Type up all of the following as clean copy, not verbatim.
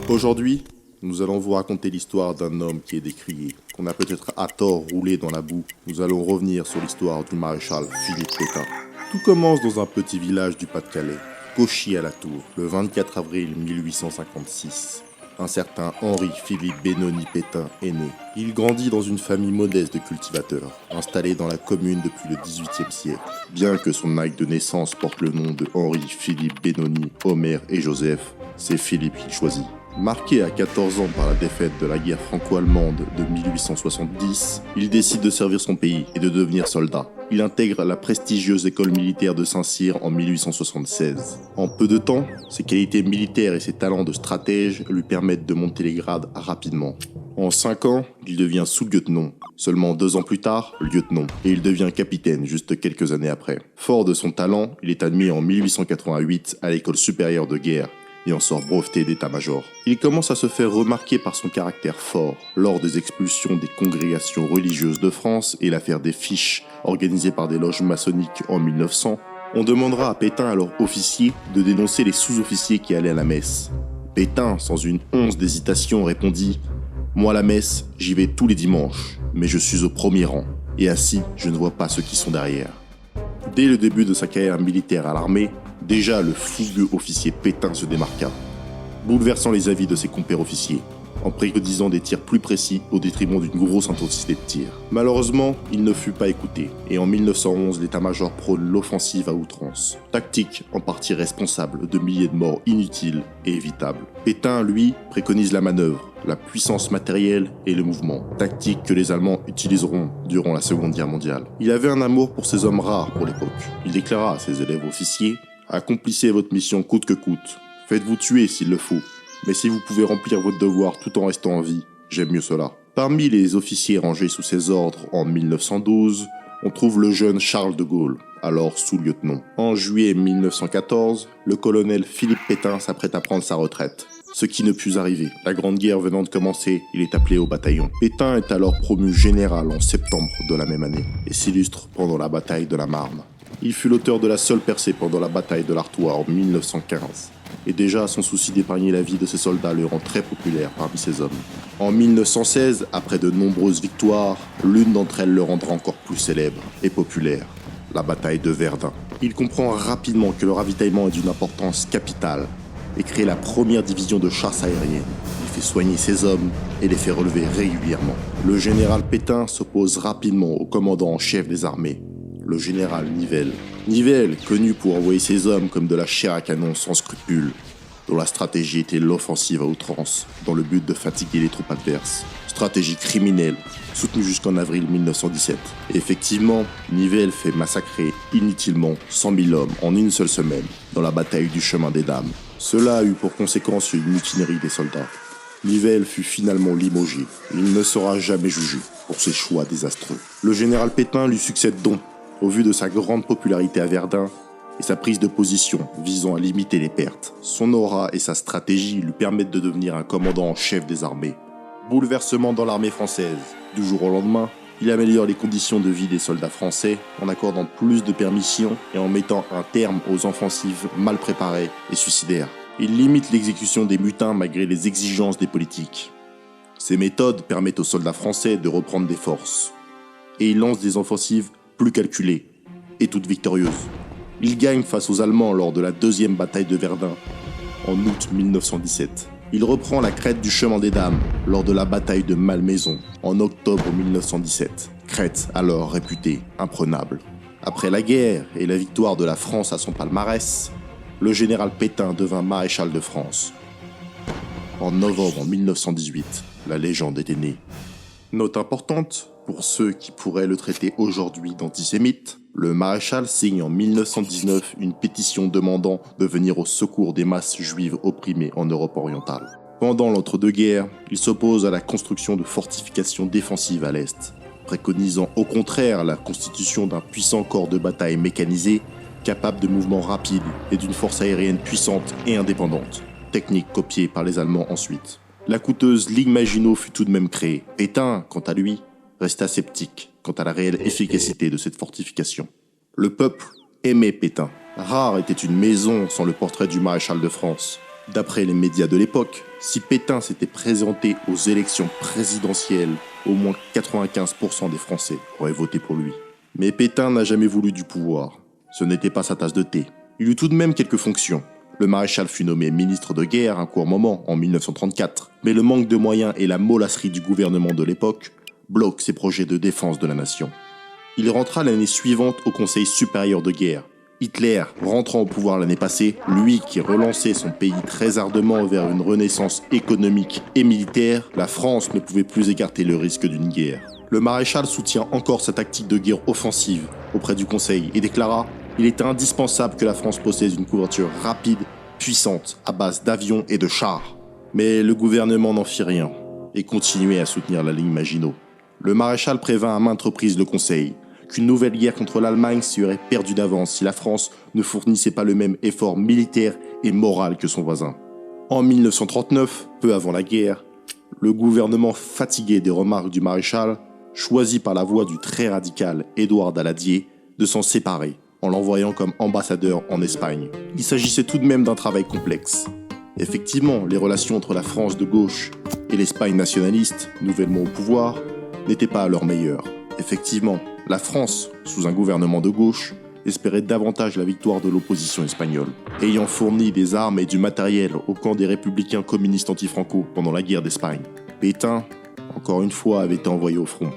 Aujourd'hui, nous allons vous raconter l'histoire d'un homme qui est décrié, qu'on a peut-être à tort roulé dans la boue. Nous allons revenir sur l'histoire du maréchal Philippe Pétain. Tout commence dans un petit village du Pas-de-Calais, Cauchy-à-la-Tour, le 24 avril 1856. Un certain Henri-Philippe Benoni Pétain est né. Il grandit dans une famille modeste de cultivateurs, installée dans la commune depuis le XVIIIe siècle. Bien que son acte de naissance porte le nom de Henri-Philippe Benoni, Omer et Joseph, c'est Philippe qu'il choisit. Marqué à 14 ans par la défaite de la guerre franco-allemande de 1870, il décide de servir son pays et de devenir soldat. Il intègre la prestigieuse école militaire de Saint-Cyr en 1876. En peu de temps, ses qualités militaires et ses talents de stratège lui permettent de monter les grades rapidement. En 5 ans, il devient sous-lieutenant. Seulement 2 ans plus tard, lieutenant. Et il devient capitaine juste quelques années après. Fort de son talent, il est admis en 1888 à l'école supérieure de guerre et en sort breveté d'état-major. Il commence à se faire remarquer par son caractère fort lors des expulsions des congrégations religieuses de France et l'affaire des fiches organisée par des loges maçonniques en 1900. On demandera à Pétain, alors officier, de dénoncer les sous-officiers qui allaient à la messe. Pétain, sans une once d'hésitation, répondit « Moi, la messe, j'y vais tous les dimanches, mais je suis au premier rang, et ainsi, je ne vois pas ceux qui sont derrière. » Dès le début de sa carrière militaire à l'armée, déjà le fougueux officier Pétain se démarqua, bouleversant les avis de ses compères officiers, en préconisant des tirs plus précis au détriment d'une grosse intensité de tir. Malheureusement, il ne fut pas écouté, et en 1911, l'état-major prône l'offensive à outrance. Tactique en partie responsable de milliers de morts inutiles et évitables. Pétain, lui, préconise la manœuvre, la puissance matérielle et le mouvement. Tactique que les Allemands utiliseront durant la Seconde Guerre mondiale. Il avait un amour pour ces hommes rares pour l'époque. Il déclara à ses élèves officiers « Accomplissez votre mission coûte que coûte. Faites-vous tuer s'il le faut. Mais si vous pouvez remplir votre devoir tout en restant en vie, j'aime mieux cela. » Parmi les officiers rangés sous ses ordres en 1912, on trouve le jeune Charles de Gaulle, alors sous-lieutenant. En juillet 1914, le colonel Philippe Pétain s'apprête à prendre sa retraite. Ce qui ne put arriver. La Grande Guerre venant de commencer, il est appelé au bataillon. Pétain est alors promu général en septembre de la même année et s'illustre pendant la bataille de la Marne. Il fut l'auteur de la seule percée pendant la bataille de l'Artois en 1915. Et déjà, son souci d'épargner la vie de ses soldats le rend très populaire parmi ses hommes. En 1916, après de nombreuses victoires, l'une d'entre elles le rendra encore plus célèbre et populaire, la bataille de Verdun. Il comprend rapidement que le ravitaillement est d'une importance capitale et crée la première division de chasse aérienne. Il fait soigner ses hommes et les fait relever régulièrement. Le général Pétain s'oppose rapidement au commandant en chef des armées, le général Nivelle. Nivelle, connu pour envoyer ses hommes comme de la chair à canon sans scrupules, dont la stratégie était l'offensive à outrance, dans le but de fatiguer les troupes adverses. Stratégie criminelle, soutenue jusqu'en avril 1917. Et effectivement, Nivelle fait massacrer inutilement 100 000 hommes en une seule semaine, dans la bataille du Chemin des Dames. Cela a eu pour conséquence une mutinerie des soldats. Nivelle fut finalement limogé. Il ne sera jamais jugé pour ses choix désastreux. Le général Pétain lui succède donc, au vu de sa grande popularité à Verdun et sa prise de position visant à limiter les pertes. Son aura et sa stratégie lui permettent de devenir un commandant en chef des armées. Bouleversement dans l'armée française. Du jour au lendemain, il améliore les conditions de vie des soldats français en accordant plus de permissions et en mettant un terme aux offensives mal préparées et suicidaires. Il limite l'exécution des mutins malgré les exigences des politiques. Ces méthodes permettent aux soldats français de reprendre des forces. Et il lance des offensives plus calculées et toutes victorieuses. Il gagne face aux Allemands lors de la deuxième bataille de Verdun en août 1917. Il reprend la crête du Chemin des Dames lors de la bataille de Malmaison en octobre 1917. Crête alors réputée imprenable. Après la guerre et la victoire de la France à son palmarès, le général Pétain devint maréchal de France. En novembre 1918, la légende était née. Note importante, pour ceux qui pourraient le traiter aujourd'hui d'antisémite, le maréchal signe en 1919 une pétition demandant de venir au secours des masses juives opprimées en Europe orientale. Pendant l'entre-deux-guerres, il s'oppose à la construction de fortifications défensives à l'Est, préconisant au contraire la constitution d'un puissant corps de bataille mécanisé, capable de mouvements rapides et d'une force aérienne puissante et indépendante, technique copiée par les Allemands ensuite. La coûteuse ligne Maginot fut tout de même créée. Pétain, quant à lui, resta sceptique quant à la réelle efficacité de cette fortification. Le peuple aimait Pétain. Rare était une maison sans le portrait du maréchal de France. D'après les médias de l'époque, si Pétain s'était présenté aux élections présidentielles, au moins 95% des Français auraient voté pour lui. Mais Pétain n'a jamais voulu du pouvoir. Ce n'était pas sa tasse de thé. Il eut tout de même quelques fonctions. Le maréchal fut nommé ministre de guerre un court moment, en 1934. Mais le manque de moyens et la mollasserie du gouvernement de l'époque bloquent ses projets de défense de la nation. Il rentra l'année suivante au Conseil supérieur de guerre. Hitler, rentrant au pouvoir l'année passée, lui qui relançait son pays très ardemment vers une renaissance économique et militaire, la France ne pouvait plus écarter le risque d'une guerre. Le maréchal soutient encore sa tactique de guerre offensive auprès du Conseil et déclara « Il est indispensable que la France possède une couverture rapide, puissante, à base d'avions et de chars. » Mais le gouvernement n'en fit rien et continuait à soutenir la ligne Maginot. Le maréchal prévint à maintes reprises le Conseil qu'une nouvelle guerre contre l'Allemagne serait perdue d'avance si la France ne fournissait pas le même effort militaire et moral que son voisin. En 1939, peu avant la guerre, le gouvernement, fatigué des remarques du maréchal, choisit par la voix du très radical Édouard Daladier de s'en séparer en l'envoyant comme ambassadeur en Espagne. Il s'agissait tout de même d'un travail complexe. Effectivement, les relations entre la France de gauche et l'Espagne nationaliste, nouvellement au pouvoir, n'étaient pas à leur meilleur. Effectivement, la France, sous un gouvernement de gauche, espérait davantage la victoire de l'opposition espagnole, ayant fourni des armes et du matériel au camp des républicains communistes anti-franco pendant la guerre d'Espagne. Pétain, encore une fois, avait été envoyé au front,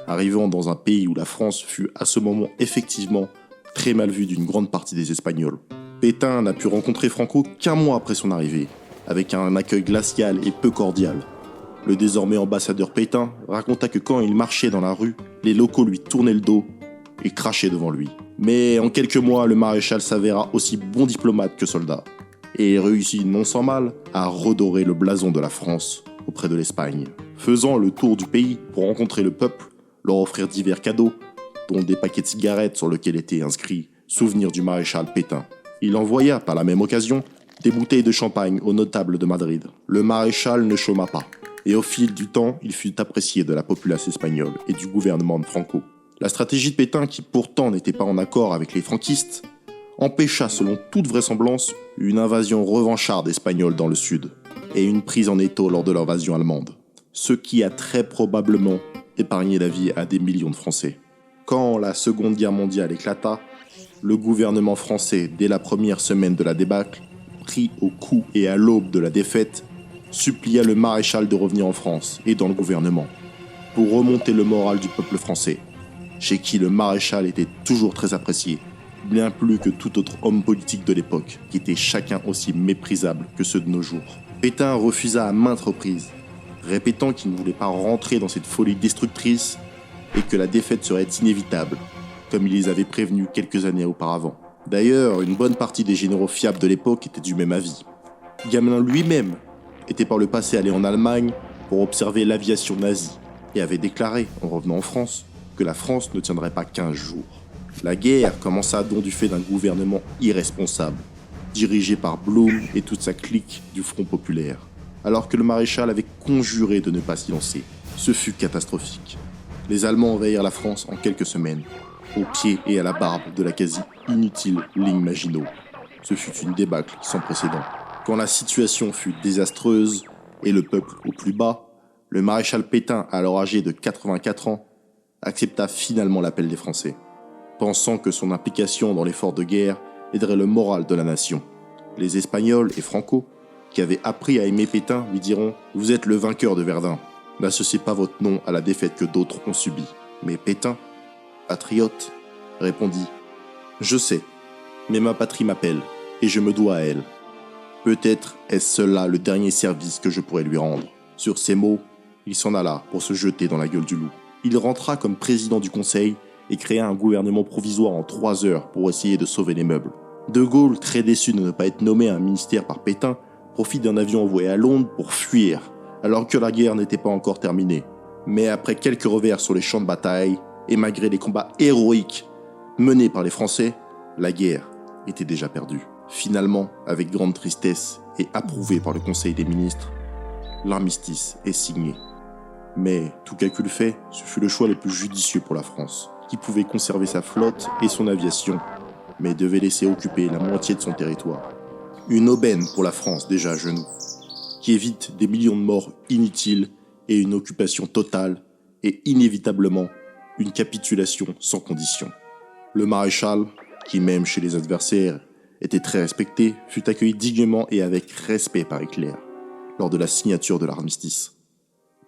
arrivant dans un pays où la France fut à ce moment effectivement très mal vue d'une grande partie des Espagnols. Pétain n'a pu rencontrer Franco qu'un mois après son arrivée, avec un accueil glacial et peu cordial. Le désormais ambassadeur Pétain raconta que quand il marchait dans la rue, les locaux lui tournaient le dos et crachaient devant lui. Mais en quelques mois, le maréchal s'avéra aussi bon diplomate que soldat, et réussit non sans mal à redorer le blason de la France auprès de l'Espagne. Faisant le tour du pays pour rencontrer le peuple, leur offrir divers cadeaux, dont des paquets de cigarettes sur lesquels était inscrit « Souvenir du maréchal Pétain ». Il envoya, par la même occasion, des bouteilles de champagne aux notables de Madrid. Le maréchal ne chôma pas, et au fil du temps, il fut apprécié de la populace espagnole et du gouvernement de Franco. La stratégie de Pétain, qui pourtant n'était pas en accord avec les franquistes, empêcha selon toute vraisemblance une invasion revancharde espagnole dans le sud, et une prise en étau lors de l'invasion allemande, ce qui a très probablement épargné la vie à des millions de Français. Quand la Seconde Guerre mondiale éclata, le gouvernement français, dès la première semaine de la débâcle, pris au coup et à l'aube de la défaite, supplia le maréchal de revenir en France et dans le gouvernement, pour remonter le moral du peuple français, chez qui le maréchal était toujours très apprécié, bien plus que tout autre homme politique de l'époque, qui était chacun aussi méprisable que ceux de nos jours. Pétain refusa à maintes reprises, répétant qu'il ne voulait pas rentrer dans cette folie destructrice et que la défaite serait inévitable, comme il les avait prévenus quelques années auparavant. D'ailleurs, une bonne partie des généraux fiables de l'époque étaient du même avis. Gamelin lui-même était par le passé allé en Allemagne pour observer l'aviation nazie et avait déclaré, en revenant en France, que la France ne tiendrait pas 15 jours. La guerre commença donc du fait d'un gouvernement irresponsable, dirigé par Blum et toute sa clique du Front populaire, alors que le maréchal avait conjuré de ne pas s'y lancer. Ce fut catastrophique. Les Allemands envahirent la France en quelques semaines, au pied et à la barbe de la quasi inutile ligne Maginot. Ce fut une débâcle sans précédent. Quand la situation fut désastreuse et le peuple au plus bas, le maréchal Pétain, alors âgé de 84 ans, accepta finalement l'appel des Français, pensant que son implication dans l'effort de guerre aiderait le moral de la nation. Les Espagnols et Franco, qui avaient appris à aimer Pétain, lui diront « Vous êtes le vainqueur de Verdun. N'associez pas votre nom à la défaite que d'autres ont subie. » Mais Pétain, patriote, répondit « Je sais, mais ma patrie m'appelle, et je me dois à elle. Peut-être est-ce cela le dernier service que je pourrais lui rendre. » Sur ces mots, il s'en alla pour se jeter dans la gueule du loup. Il rentra comme président du Conseil et créa un gouvernement provisoire en 3 heures pour essayer de sauver les meubles. De Gaulle, très déçu de ne pas être nommé à un ministère par Pétain, profite d'un avion envoyé à Londres pour fuir, alors que la guerre n'était pas encore terminée. Mais après quelques revers sur les champs de bataille, et malgré les combats héroïques menés par les Français, la guerre était déjà perdue. Finalement, avec grande tristesse et approuvé par le Conseil des ministres, l'armistice est signé. Mais, tout calcul fait, ce fut le choix le plus judicieux pour la France, qui pouvait conserver sa flotte et son aviation, mais devait laisser occuper la moitié de son territoire. Une aubaine pour la France déjà à genoux, qui évite des millions de morts inutiles et une occupation totale, et inévitablement une capitulation sans condition. Le maréchal, qui même chez les adversaires était très respecté, fut accueilli dignement et avec respect par Hitler, lors de la signature de l'armistice.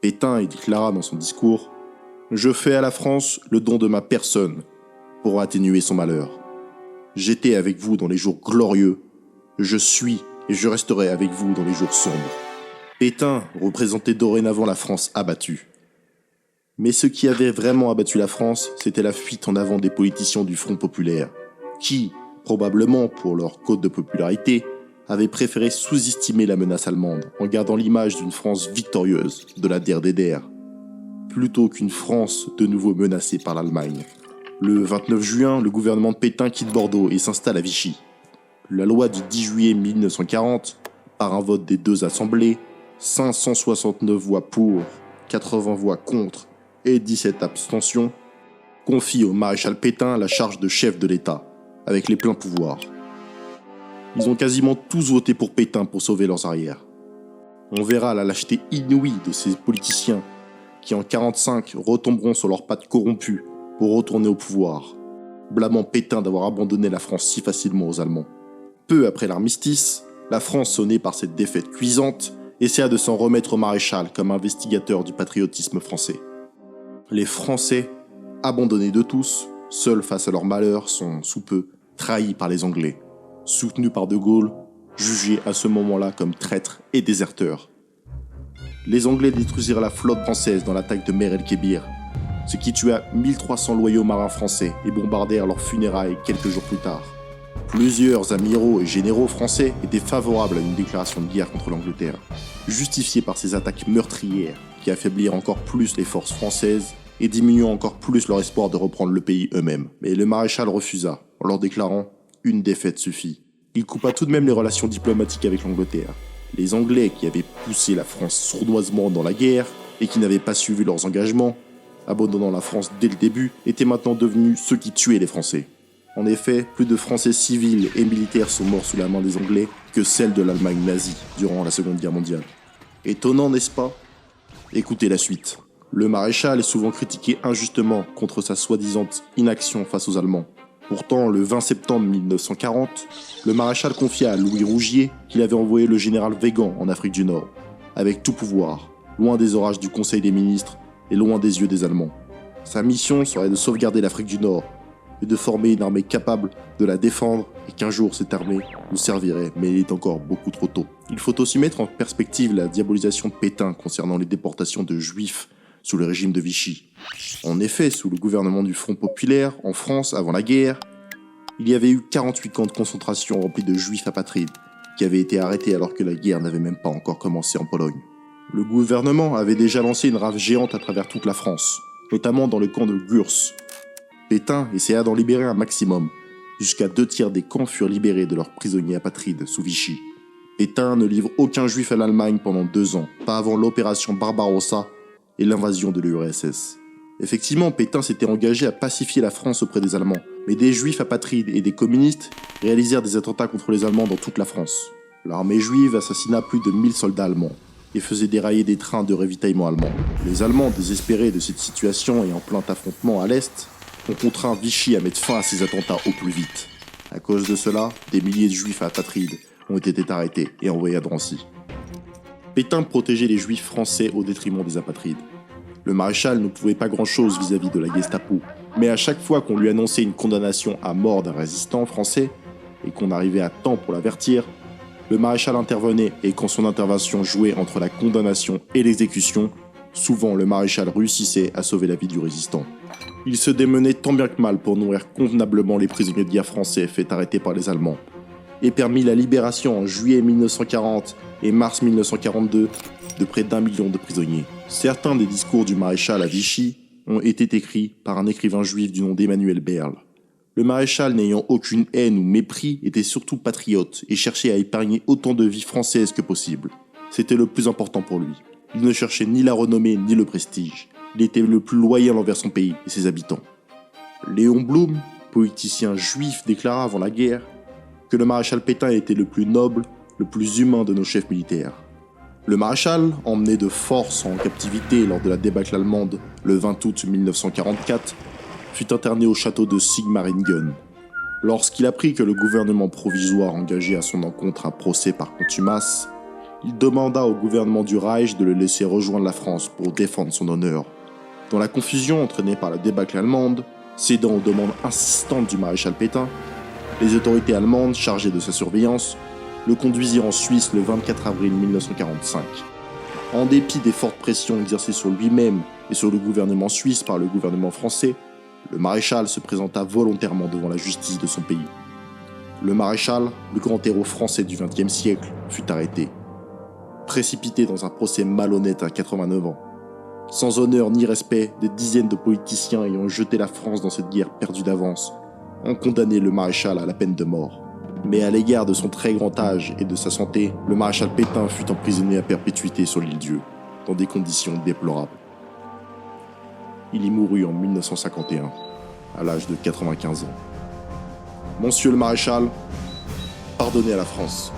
Pétain y déclara dans son discours « Je fais à la France le don de ma personne pour atténuer son malheur. J'étais avec vous dans les jours glorieux, je suis et je resterai avec vous dans les jours sombres. » Pétain représentait dorénavant la France abattue. Mais ce qui avait vraiment abattu la France, c'était la fuite en avant des politiciens du Front populaire, qui, probablement pour leur cote de popularité, avaient préféré sous-estimer la menace allemande en gardant l'image d'une France victorieuse de la DDR, plutôt qu'une France de nouveau menacée par l'Allemagne. Le 29 juin, le gouvernement de Pétain quitte Bordeaux et s'installe à Vichy. La loi du 10 juillet 1940, par un vote des deux assemblées, 569 voix pour, 80 voix contre et 17 abstentions, confie au maréchal Pétain la charge de chef de l'État, avec les pleins pouvoirs. Ils ont quasiment tous voté pour Pétain pour sauver leurs arrières. On verra la lâcheté inouïe de ces politiciens qui en 1945 retomberont sur leurs pattes corrompues pour retourner au pouvoir, blâmant Pétain d'avoir abandonné la France si facilement aux Allemands. Peu après l'armistice, la France, sonnée par cette défaite cuisante, essaya de s'en remettre au maréchal comme investigateur du patriotisme français. Les Français, abandonnés de tous, seuls face à leur malheur, sont, sous peu, trahis par les Anglais, soutenus par De Gaulle, jugés à ce moment-là comme traîtres et déserteurs. Les Anglais détruisirent la flotte française dans l'attaque de Mer el-Kébir, ce qui tua 1300 loyaux marins français et bombardèrent leurs funérailles quelques jours plus tard. Plusieurs amiraux et généraux français étaient favorables à une déclaration de guerre contre l'Angleterre, justifiée par ces attaques meurtrières qui affaiblirent encore plus les forces françaises et diminuant encore plus leur espoir de reprendre le pays eux-mêmes. Mais le maréchal refusa, en leur déclarant « Une défaite suffit ». Il coupa tout de même les relations diplomatiques avec l'Angleterre. Les Anglais, qui avaient poussé la France sournoisement dans la guerre et qui n'avaient pas suivi leurs engagements, abandonnant la France dès le début, étaient maintenant devenus ceux qui tuaient les Français. En effet, plus de Français civils et militaires sont morts sous la main des Anglais que celle de l'Allemagne nazie durant la Seconde Guerre mondiale. Étonnant, n'est-ce pas ? Écoutez la suite. Le maréchal est souvent critiqué injustement contre sa soi-disant inaction face aux Allemands. Pourtant, le 20 septembre 1940, le maréchal confia à Louis Rougier qu'il avait envoyé le général Weygand en Afrique du Nord, avec tout pouvoir, loin des orages du Conseil des ministres et loin des yeux des Allemands. Sa mission serait de sauvegarder l'Afrique du Nord et de former une armée capable de la défendre et qu'un jour cette armée nous servirait, mais il est encore beaucoup trop tôt. Il faut aussi mettre en perspective la diabolisation de Pétain concernant les déportations de Juifs sous le régime de Vichy. En effet, sous le gouvernement du Front populaire, en France, avant la guerre, il y avait eu 48 camps de concentration remplis de Juifs apatrides qui avaient été arrêtés alors que la guerre n'avait même pas encore commencé en Pologne. Le gouvernement avait déjà lancé une rave géante à travers toute la France, notamment dans le camp de Gurs. Pétain essaya d'en libérer un maximum. Jusqu'à 2/3 des camps furent libérés de leurs prisonniers apatrides sous Vichy. Pétain ne livre aucun juif à l'Allemagne pendant 2 ans, pas avant l'opération Barbarossa et l'invasion de l'URSS. Effectivement, Pétain s'était engagé à pacifier la France auprès des Allemands, mais des juifs apatrides et des communistes réalisèrent des attentats contre les Allemands dans toute la France. L'armée juive assassina plus de 1000 soldats allemands et faisait dérailler des trains de ravitaillement allemands. Les Allemands, désespérés de cette situation et en plein affrontement à l'Est, ont contraint Vichy à mettre fin à ces attentats au plus vite. À cause de cela, des milliers de juifs apatrides ont été arrêtés et envoyés à Drancy. Pétain protégeait les juifs français au détriment des apatrides. Le maréchal ne pouvait pas grand-chose vis-à-vis de la Gestapo, mais à chaque fois qu'on lui annonçait une condamnation à mort d'un résistant français et qu'on arrivait à temps pour l'avertir, le maréchal intervenait et quand son intervention jouait entre la condamnation et l'exécution, souvent le maréchal réussissait à sauver la vie du résistant. Il se démenait tant bien que mal pour nourrir convenablement les prisonniers de guerre français faits arrêter par les Allemands, et permit la libération en juillet 1940 et mars 1942 de près d'1 million de prisonniers. Certains des discours du maréchal à Vichy ont été écrits par un écrivain juif du nom d'Emmanuel Berle. Le maréchal, n'ayant aucune haine ou mépris, était surtout patriote et cherchait à épargner autant de vies françaises que possible. C'était le plus important pour lui. Il ne cherchait ni la renommée ni le prestige. Il était le plus loyal envers son pays et ses habitants. Léon Blum, politicien juif, déclara avant la guerre que le maréchal Pétain était le plus noble, le plus humain de nos chefs militaires. Le maréchal, emmené de force en captivité lors de la débâcle allemande le 20 août 1944, fut interné au château de Sigmaringen. Lorsqu'il apprit que le gouvernement provisoire engageait à son encontre un procès par contumace, il demanda au gouvernement du Reich de le laisser rejoindre la France pour défendre son honneur. Dans la confusion entraînée par la débâcle allemande, cédant aux demandes insistantes du maréchal Pétain, les autorités allemandes chargées de sa surveillance le conduisirent en Suisse le 24 avril 1945. En dépit des fortes pressions exercées sur lui-même et sur le gouvernement suisse par le gouvernement français, le maréchal se présenta volontairement devant la justice de son pays. Le maréchal, le grand héros français du XXe siècle, fut arrêté. Précipité dans un procès malhonnête à 89 ans. Sans honneur ni respect, des dizaines de politiciens ayant jeté la France dans cette guerre perdue d'avance ont condamné le maréchal à la peine de mort. Mais à l'égard de son très grand âge et de sa santé, le maréchal Pétain fut emprisonné à perpétuité sur l'île Dieu, dans des conditions déplorables. Il y mourut en 1951, à l'âge de 95 ans. Monsieur le maréchal, pardonnez à la France.